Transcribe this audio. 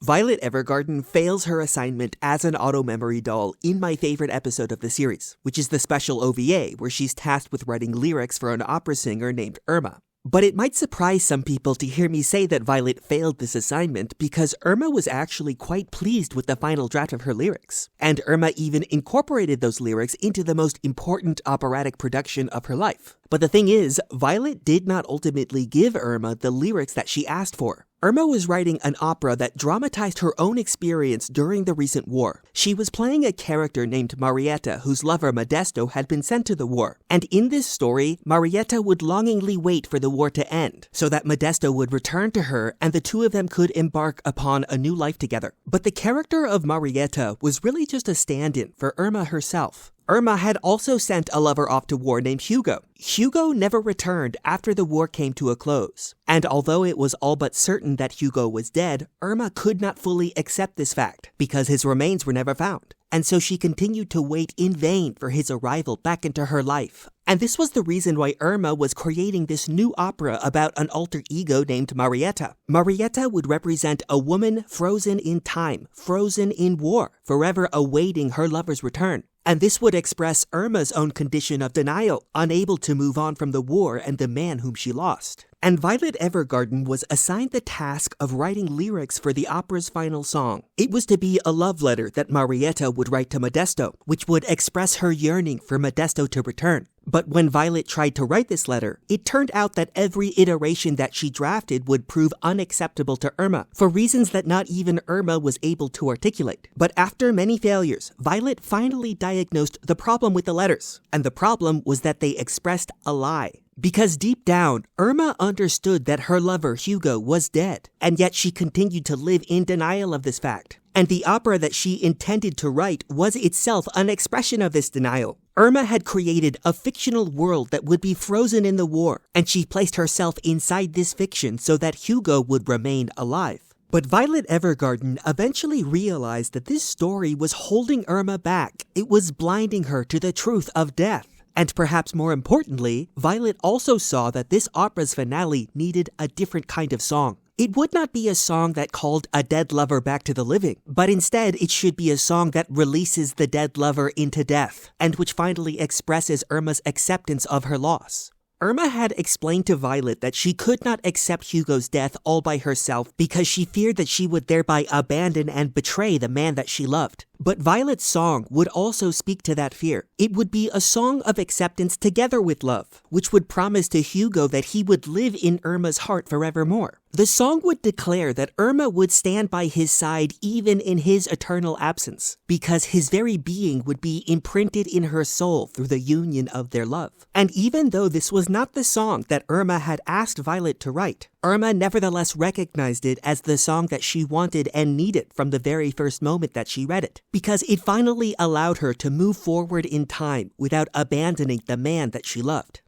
Violet Evergarden fails her assignment as an auto-memory doll in my favorite episode of the series, which is the special OVA where she's tasked with writing lyrics for an opera singer named Irma. But it might surprise some people to hear me say that Violet failed this assignment because Irma was actually quite pleased with the final draft of her lyrics. And Irma even incorporated those lyrics into the most important operatic production of her life. But the thing is, Violet did not ultimately give Irma the lyrics that she asked for. Irma was writing an opera that dramatized her own experience during the recent war. She was playing a character named Marietta whose lover Modesto had been sent to the war. And in this story, Marietta would longingly wait for the war to end so that Modesto would return to her and the two of them could embark upon a new life together. But the character of Marietta was really just a stand-in for Irma herself. Irma had also sent a lover off to war named Hugo. Hugo never returned after the war came to a close. And although it was all but certain that Hugo was dead, Irma could not fully accept this fact because his remains were never found. And so she continued to wait in vain for his arrival back into her life. And this was the reason why Irma was creating this new opera about an alter ego named Marietta. Marietta would represent a woman frozen in time, frozen in war, forever awaiting her lover's return. And this would express Irma's own condition of denial, unable to move on from the war and the man whom she lost. And Violet Evergarden was assigned the task of writing lyrics for the opera's final song. It was to be a love letter that Marietta would write to Modesto, which would express her yearning for Modesto to return. But when Violet tried to write this letter, it turned out that every iteration that she drafted would prove unacceptable to Irma, for reasons that not even Irma was able to articulate. But after many failures, Violet finally diagnosed the problem with the letters, and the problem was that they expressed a lie. Because deep down, Irma understood that her lover Hugo was dead, and yet she continued to live in denial of this fact. And the opera that she intended to write was itself an expression of this denial. Irma had created a fictional world that would be frozen in the war, and she placed herself inside this fiction so that Hugo would remain alive. But Violet Evergarden eventually realized that this story was holding Irma back. It was blinding her to the truth of death. And perhaps more importantly, Violet also saw that this opera's finale needed a different kind of song. It would not be a song that called a dead lover back to the living, but instead it should be a song that releases the dead lover into death, and which finally expresses Irma's acceptance of her loss. Irma had explained to Violet that she could not accept Hugo's death all by herself because she feared that she would thereby abandon and betray the man that she loved. But Violet's song would also speak to that fear. It would be a song of acceptance together with love, which would promise to Hugo that he would live in Irma's heart forevermore. The song would declare that Irma would stand by his side even in his eternal absence, because his very being would be imprinted in her soul through the union of their love. And even though this was not the song that Irma had asked Violet to write, Irma nevertheless recognized it as the song that she wanted and needed from the very first moment that she read it, because it finally allowed her to move forward in time without abandoning the man that she loved.